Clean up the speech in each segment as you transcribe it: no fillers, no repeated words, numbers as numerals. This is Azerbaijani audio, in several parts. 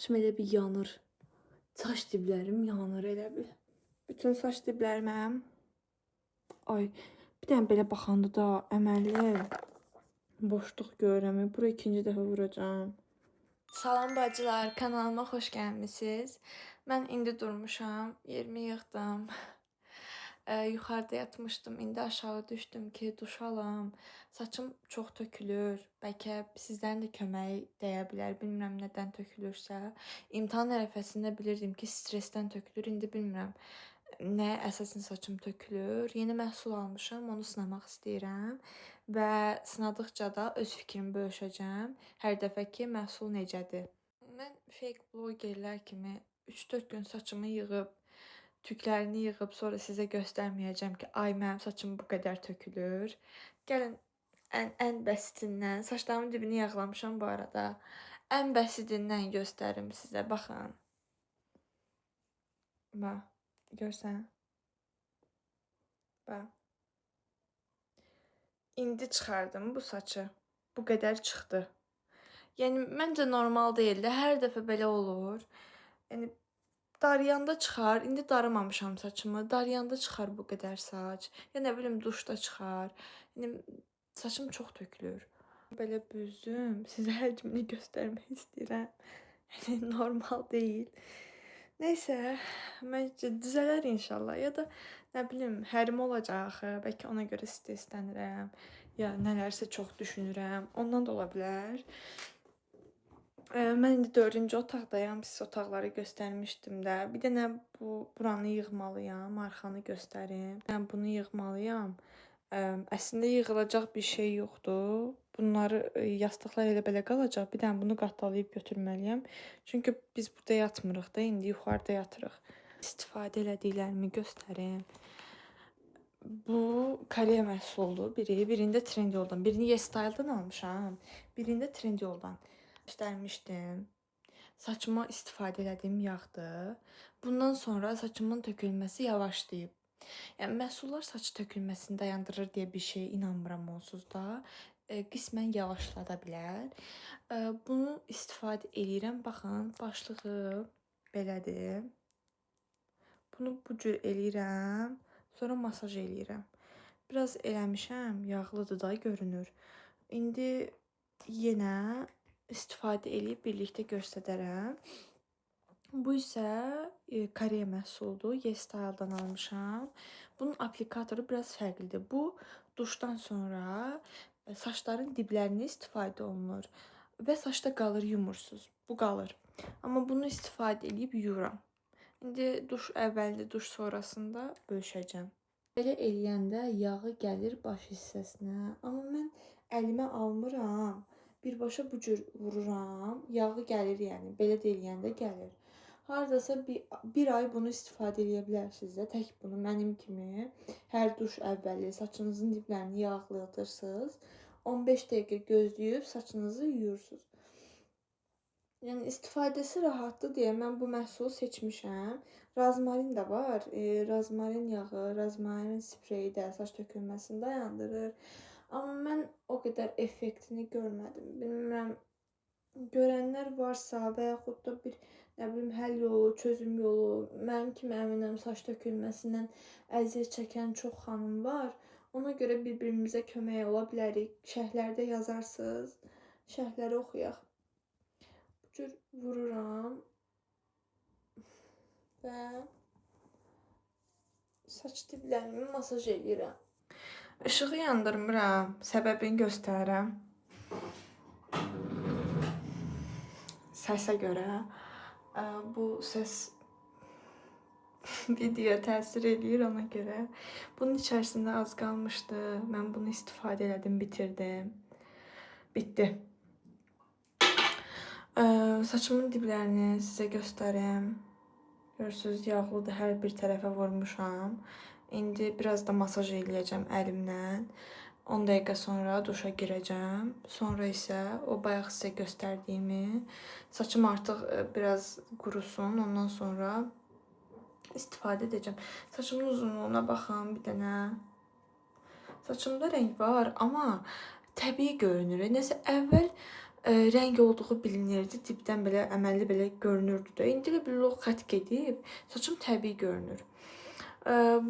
Saçım elə bir yanır. Saç diblərim yanır elə bir. Bütün saç diblərimə. Ay, bir dənə belə baxanda da əməlli boşluq görürəm. Bura ikinci dəfə vuracağım. Salam bacılar, kanalıma xoş gəlmisiniz. Mən indi durmuşam, yerimi yığdım. Yuxarıda yatmışdım, indi aşağı düşdüm ki, duş alam. Saçım çox tökülür. Bəlkə sizlərin də köməyi dəyə bilər. Bilmirəm nədən tökülürsə. İmtahan ərəfəsində bilirdim ki, stressdən tökülür. İndi bilmirəm nəyə əsasən saçım tökülür. Yeni məhsul almışam, onu sınamaq istəyirəm və sınadıqca da öz fikrimi bölüşəcəm. Hər dəfə ki, məhsul necədir. Mən fake blogerlər kimi 3-4 gün saçımı yığıb tüklərini yığıb sonra sizə göstərməyəcəm ki, ay mənim saçım bu qədər tökülür. Gəlin ən bəsitindən, saçlarımın dibini yağlamışam bu arada. Ən bəsitindən göstərim sizə, baxın. Bax, görsən? Bax. İndi çıxardım bu saçı. Bu qədər çıxdı. Yəni məncə normal deyil də, hər dəfə belə olur. Yəni darıyanda çıxar. İndi darımamışam saçımı. Darıyanda çıxar bu qədər saç. Ya nə bilim duşda çıxar. Yəni saçım çox tökülür. Belə büzdüm. Sizə həcmini göstərmək istəyirəm. Yəni normal deyil. Nəysə, məncə düzələr inşallah. Ya da nə bilim hərim olacaq axı. Bəlkə ona görə stresslənirəm. Ya nələrsə çox düşünürəm. Ondan da ola bilər. Mən indi 4-cü otaqdayam. Siz otaqları göstərmişdim də. Bir dənə buranı yığmalıyam, arxanı göstərim. Mən bunu yığmalıyam. Əslində yığılacaq bir şey yoxdur. Bunları yastıqlar elə belə qalacaq. Bir dənə bunu qatlayıb götürməliyəm. Çünki biz burada yatmırıq da, indi yuxarıda yatırıq. İstifadə elədiklərimi göstərim. Bu Koreya məhsuludur biri. Birində Trendyoldan, birini YesStyle'dan almışam. Birində Trendyoldan. Göstərmişdim. Saçıma istifadə elədiyim yağdır. Bundan sonra saçımın tökülməsi yavaşlayıb. Yəni məhsullar saç tökülməsini dayandırır deyə bir şey inanmıram onsuz da. Qismən yavaşlada bilər. Bunu istifadə eləyirəm. Baxın, başlığı belədir. Bunu bu cür eləyirəm. Sonra masaj eləyirəm. Biraz eləmişəm, yağlıdır da görünür. İndi yenə istifadə edib birlikdə göstərərəm. Bu isə Koreya məhsuludur. YesStyle'dan almışam. Bunun aplikatoru biraz fərqlidir. Bu duşdan sonra saçların diblərini istifadə olunur və saçda qalır yumursuz. Bu qalır. Amma bunu istifadə edib yuyuram. İndi duş əvvəldə, duş sonrasında bölüşəcəm. Belə eləyəndə yağı gəlir baş hissəsinə. Amma mən əlimə almıram. Birbaşa bu cür vururam. Yağı gəlir yəni. Belə də eləyəndə gəlir. Hardasa bir ay bunu istifadə edə bilərsiniz də. Tək bunu mənim kimi hər duş əvvəli saçınızın diblərini yağladırsınız. 15 dəqiqə gözləyib saçınızı yuyursunuz. Yəni istifadəsi rahatdır deyə mən bu məhsulu seçmişəm. Rozmarin də var. Rozmarin yağı, rozmarin spreyi də saç tökülməsini dayandırır. Amma mən o qədər effektini görmədim. Bilmirəm, görənlər varsa və yaxud da bir nə bilim həll yolu, çözüm yolu, mənim kimi əminəm saç tökülməsindən əziyyət çəkən çox xanım var. Ona görə bir-birimizə kömək ola bilərik. Şərhlərdə yazarsınız. Şərhləri oxuyaq. Bu cür vururam və saç diblərimi masaj eləyirəm. İşığı yandırmıram. Səbəbini göstərirəm. Səsə görə. Bu səs videoya təsir eləyir ona görə. Bunun içərisində az qalmışdı. Mən bunu istifadə elədim, bitirdim. Bitdi. Saçımın diblərini sizə göstərim. Görürsünüz, yağlıdır. Hər bir tərəfə vurmuşam. İndi biraz da masaj eləyəcəm əlimlə. 10 dəqiqə sonra duşa girəcəm. Sonra isə o bayaq sizə göstərdiyimi saçım artıq biraz qurusun. Ondan sonra istifadə edəcəm. Saçımın uzunluğuna baxın bir dənə. Saçımda rəng var, amma təbii görünür. Nəsə əvvəl Rəng olduğu bilinirdi. Dibdən belə əməlli belə görünürdü də. İndi də belə xətt gedib, saçım təbii görünür.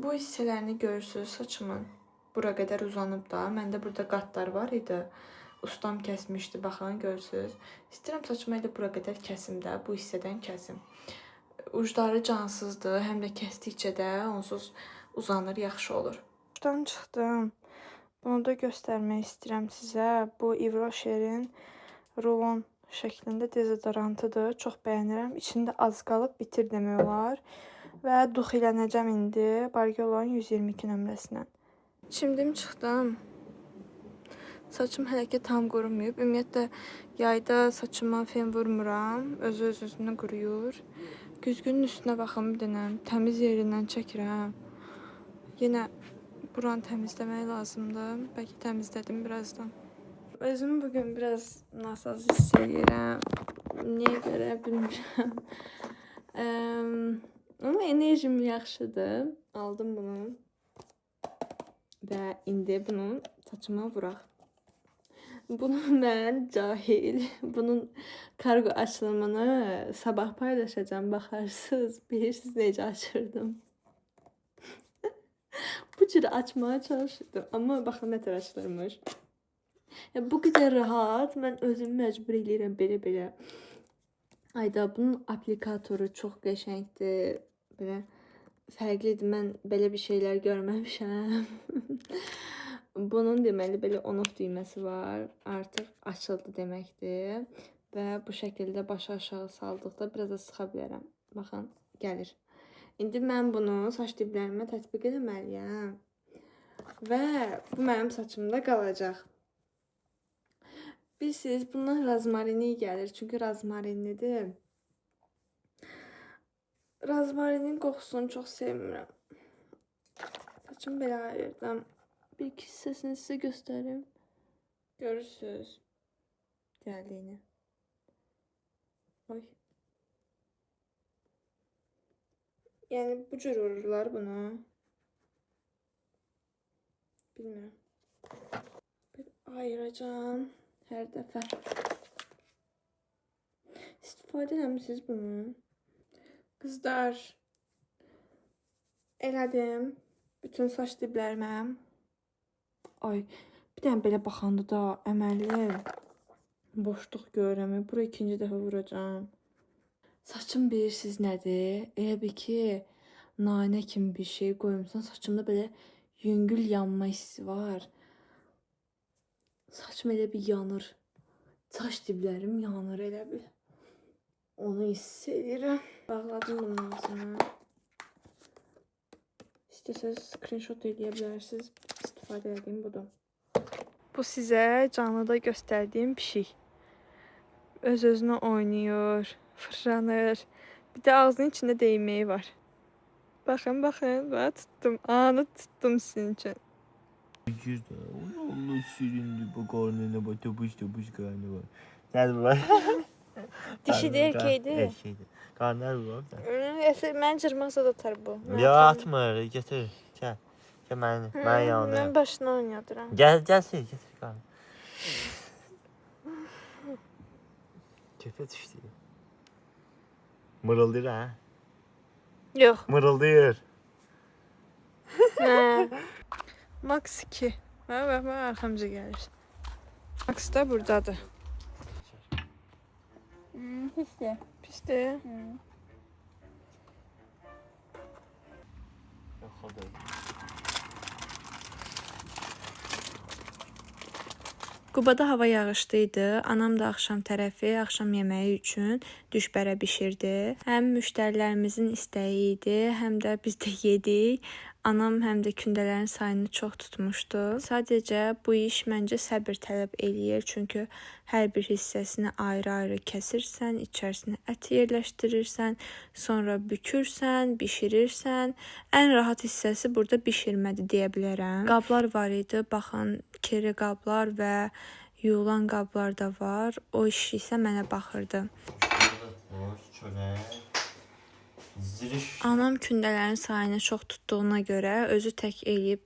Bu hissələrini görürsüz saçımın. Bura qədər uzanıb da. Məndə burada qatlar var idi. Ustam kəsmişdi. Baxın, görürsüz. İstəyirəm saçımı elə bura qədər kəsim də. Bu hissədən kəsim. Ucları cansızdır. Həm də kəsdikcə də onsuz uzanır, yaxşı olur. Uçdan çıxdım. Bunu da göstərmək istəyirəm sizə. Bu Yves Rocher'in rulon şəklində dezodorantıdır. Çox bəyənirəm. İçində az qalıb bitir demək olar. Və duxilənəcəm indi Bargelon 122 nömrəsindən. Çimdim çıxdım. Saçım hələ ki tam qurumayıb. Ümumiyyətlə yayda saçıma fen vurmuram. Özü-özünə quruyur. Güzgünün üstünə baxın bir dənə. Təmiz yerindən çəkirəm. Yenə buranı təmizləmək lazımdır. Bəlkə təmizlədim birazdan. Özümü bugün biraz nasaz hiss edirəm. Niyə görə bilmirəm. Amma enerjim yaxşıdır. Aldım bunu. Və indi bunu saçıma vuraq. Bunu mən cahil, bunun kargo açılımını sabah paylaşacağım, baxarsınız, bilirsiniz necə açırdım. Bu cür açmaya çalışırdım, amma baxın nə tər açılırmış. Bu qədər rahat, mən özümü məcbur edirəm belə-belə. Ayda bunun aplikatoru çox qəşəngdir, belə fərqlidir, mən belə bir şeylər görməmişəm. Bunun deməli belə on-off düyməsi var. Artıq açıldı deməkdir. Və bu şəkildə başı aşağı saldıqda biraz da sıxa bilərəm. Baxın, gəlir. İndi mən bunu saç diblərimə tətbiq etməliyəm. Və bu mənim saçımda qalacaq. Bilirsiniz, bundan razmarini gəlir. Çünki razmarinlidir. Razmarinin qoxusunu çox sevmirəm. Saçımı belə ayırdım. Bir-iki hissəsini sizə göstərim. Görürsünüz gəldiyini. Oy. Yəni bu cür vururlar bunu. Bilmirəm. Bir ayıracağım hər dəfə. İstifadə eləmişsiniz bunu. Qızlar, elədim bütün saç diblərimə. Ay, bir dənə belə baxanda da əməlli boşluq görürəm. Bura ikinci dəfə vuracağım. Saçım bilirsiniz nədir? Elə bir ki, nanə kimi bir şey qoymuşsan, saçımda belə yüngül yanma hissi var. Saçım elə bir yanır. Saç diblərim yanır elə bir. Onu hiss edirəm. Bağladım bunun ağzını. İstəsəniz screenshot eləyə bilərsiniz. İstifadə edeyim budur. Bu sizə canlıda göstərdiyim pişik. Öz-özünə oynayır, fırlanır. Bir də ağzının içində değməyi var. Baxın, baxın. Tuttum. Anı tuttum sizin üçün. Allah şirindi bu karnına bak, topuş karnı var. Nerede var? Dişi de erkeğiydi. Erkeğiydi. Karnlar var. Mən cırmasa da atar bu. Ya atmır, getir. Gel. Gel ben yanına. Mən başına oynadıram. Gel getir karnı. Köpek düştü. Mırıldır ha. Yox. Mırıldır. Max 2. Bax, arxamca gəlir. Max da buradadır. Pisdir. Pisdir. Yok o da. Qubada hava yağışlı idi. Anam da axşam tərəfi axşam yeməyi üçün düşbərə bişirdi. Həm müştərilərimizin istəyi idi, həm də biz də yedik. Anam həm də kündələrin sayını çox tutmuşdu. Sadəcə bu iş məncə səbir tələb eləyir. Çünki hər bir hissəsini ayrı-ayrı kəsirsən, içərisinə ət yerləşdirirsən, sonra bükürsən, bişirirsən. Ən rahat hissəsi burada bişirmədir deyə bilərəm. Qablar var idi. Baxın, kiri qablar və yuyulan qablar da var. O iş isə mənə baxırdı. Anam kündələrin sayını çox tutduğuna görə özü tək eləyib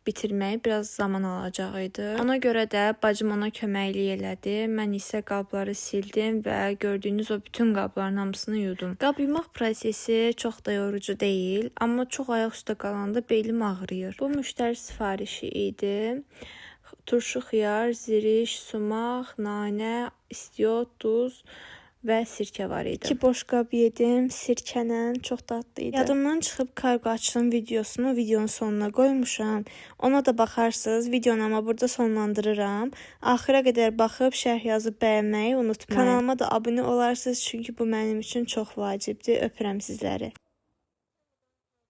bitirmək biraz zaman alacaq idi. Ona görə də bacım ona köməklik elədi. Mən isə qabları sildim və gördüyünüz o bütün qabların hamısını yudum. Qab yumaq prosesi çox da yorucu deyil, amma çox ayaq üstə qalanda belim ağrıyır. Bu müştəri sifarişi idi. Turşu, xiyar, ziriş, sumaq, nanə, istiot, duz və sirkə var idi. 2 boş qab yedim, sirkənən çox dadlı idi. Yadımdan çıxıb kargo açdım videosunu videonun sonuna qoymuşam. Ona da baxarsınız. Videonu amma burada sonlandırıram. Axıra qədər baxıb şərh yazıb bəyənməyi unutmayın. Kanalıma da abunə olarsınız çünki bu mənim üçün çox vacibdir. Öpürəm sizləri.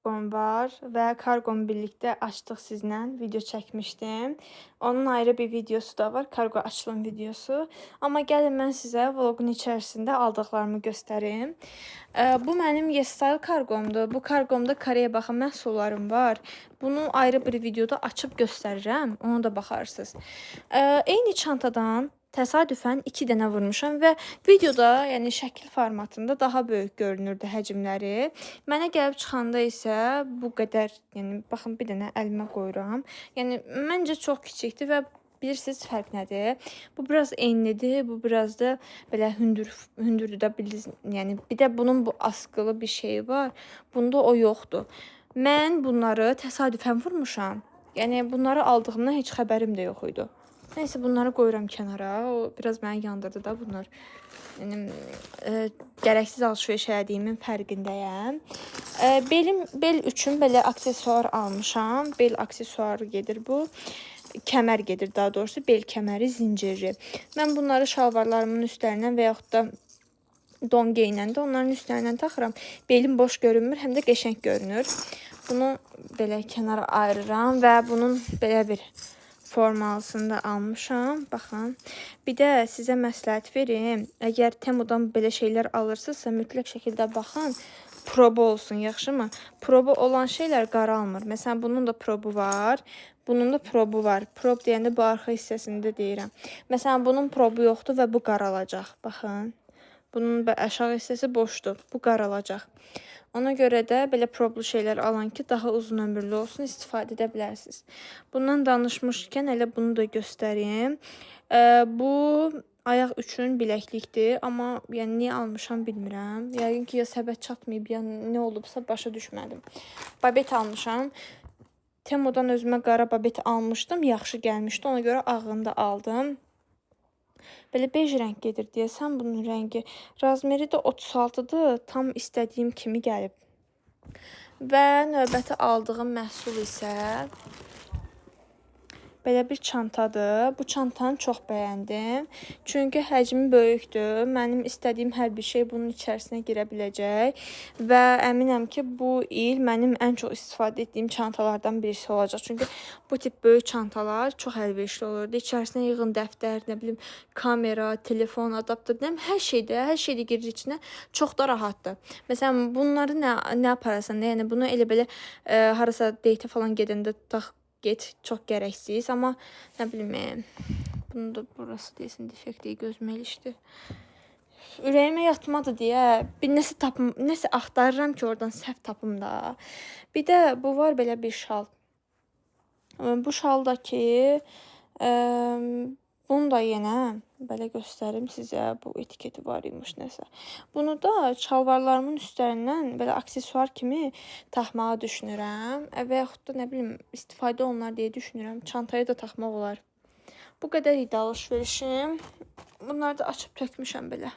Var və karqomu birlikdə açdıq sizlə, video çəkmişdim. Onun ayrı bir videosu da var, kargo açılım videosu. Amma gəlin mən sizə vlogun içərisində aldıqlarımı göstərim. Bu mənim YesStyle karqomdur. Bu karqomda Koreya baxan məhsullarım var. Bunu ayrı bir videoda açıb göstərirəm, ona da baxarsınız. Eyni çantadan təsadüfən 2 dənə vurmuşam və videoda, yəni şəkil formatında daha böyük görünürdü həcmləri. Mənə gəlib çıxanda isə bu qədər, yəni baxın bir dənə əlimə qoyuram. Yəni məncə çox kiçikdir və bilirsiniz fərq nədir? Bu biraz enlidir, bu biraz da belə hündürdür də bildiniz. Yəni bir də bunun bu askılı bir şeyi var. Bunda o yoxdur. Mən bunları təsadüfən vurmuşam. Yəni bunları aldığımdan heç xəbərim də yox idi. Nəysə bunları qoyuram kənara. O biraz məni yandırdı da bunlar. Yəni gərəksiz alış-veriş elədiyimin fərqindəyəm. Bel üçün belə aksesuar almışam. Bel aksesuarı gedir bu. Kəmər gedir daha doğrusu. Bel kəməri zinciri. Mən bunları şalvarlarımın üstlərindən və yaxud da don geyinəndə onların üstlərindən taxıram. Belim boş görünmür, həm də qəşəng görünür. Bunu belə kənara ayırıram və bunun belə bir formalısını da almışam. Baxın. Bir də sizə məsləhət verim. Əgər Temudan belə şeylər alırsınızsa, mütləq şəkildə baxın. Probu olsun, yaxşımı? Probu olan şeylər qaralmır. Məsələn, bunun da probu var. Bunun da probu var. Prob deyəndə bu arxa hissəsində deyirəm. Məsələn, bunun probu yoxdur və bu qaralacaq. Baxın. Bunun aşağı hissəsi boşdur. Bu qaralacaq. Ona görə də belə problu şeylər alan ki, daha uzun ömürlü olsun, istifadə edə bilərsiniz. Bundan danışmışkən elə bunu da göstəreyim. Bu ayaq üçün biləklikdir, amma yəni niyə almışam bilmirəm. Yəqin ki, ya səbət çatmayıb, ya nə olubsa başa düşmədim. Babet almışam. Temudan özümə qara babet almışdım, yaxşı gəlmişdi, ona görə ağını da aldım. Belə bej rəng gedir deyəsən bunun rəngi. Razmeri də 36-dır. Tam istədiyim kimi gəlib. Və növbəti aldığım məhsul isə belə bir çantadır. Bu çantanı çox bəyəndim. Çünki həcmi böyükdür. Mənim istədiyim hər bir şey bunun içərisinə girə biləcək. Və əminəm ki, bu il mənim ən çox istifadə etdiyim çantalardan birisi olacaq. Çünki bu tip böyük çantalar çox əlverişli olurdu. İçərisinə yığın dəftər, nə bilim, kamera, telefon, adapter, hər şeydə girir içinə. Çox da rahatdır. Məsələn, bunları nə apararsan, yəni bunu elə belə harasa date falan gedəndə get, çox gərəksiz, amma nə bilim, bunu da burası deyəsən defektli gözümə ilişdi. Ürəyimə yatmadı deyə bir nəsə axtarıram ki, oradan səhv tapım da. Bir də bu var belə bir şal. Bu şaldakı bunu da yenə belə göstərim sizə. Bu etiketi var imiş nəsə. Bunu da şalvarlarımın üstlərindən belə aksesuar kimi taxmağı düşünürəm. Və yaxud da nə bilim istifadə olunar deyə düşünürəm. Çantaya da taxmaq olar. Bu qədər idi alış-verişim. Bunları da açıb tökmüşəm belə.